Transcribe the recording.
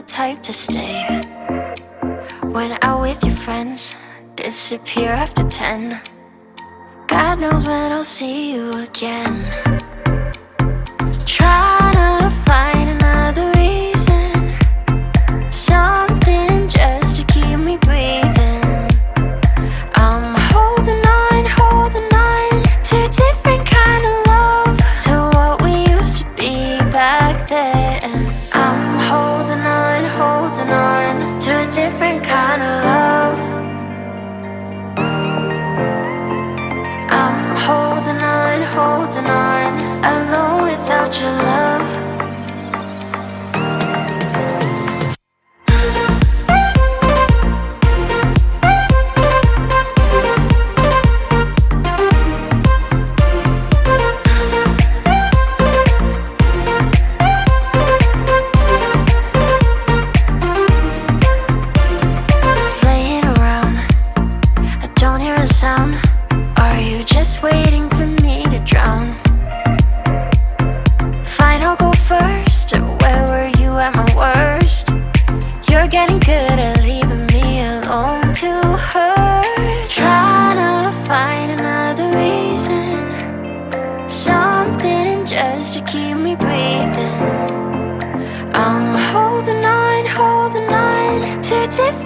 the type to stay. When out with your friends, disappear after 10. God knows when I'll see you again. Try to find another reason, something just to keep me breathing. I'm holding on to a different kind of love, to what we used to be back then. I'm holding on to a different kind of love. I'm holding on, alone without your love. Laying around, I don't hear a sound. Are you just waiting for me to drown? Fine, I'll go first. Where were you at my worst? You're getting good at leaving me alone to hurt. Trying to find another reason, something just to keep me breathing. I'm holding on to a different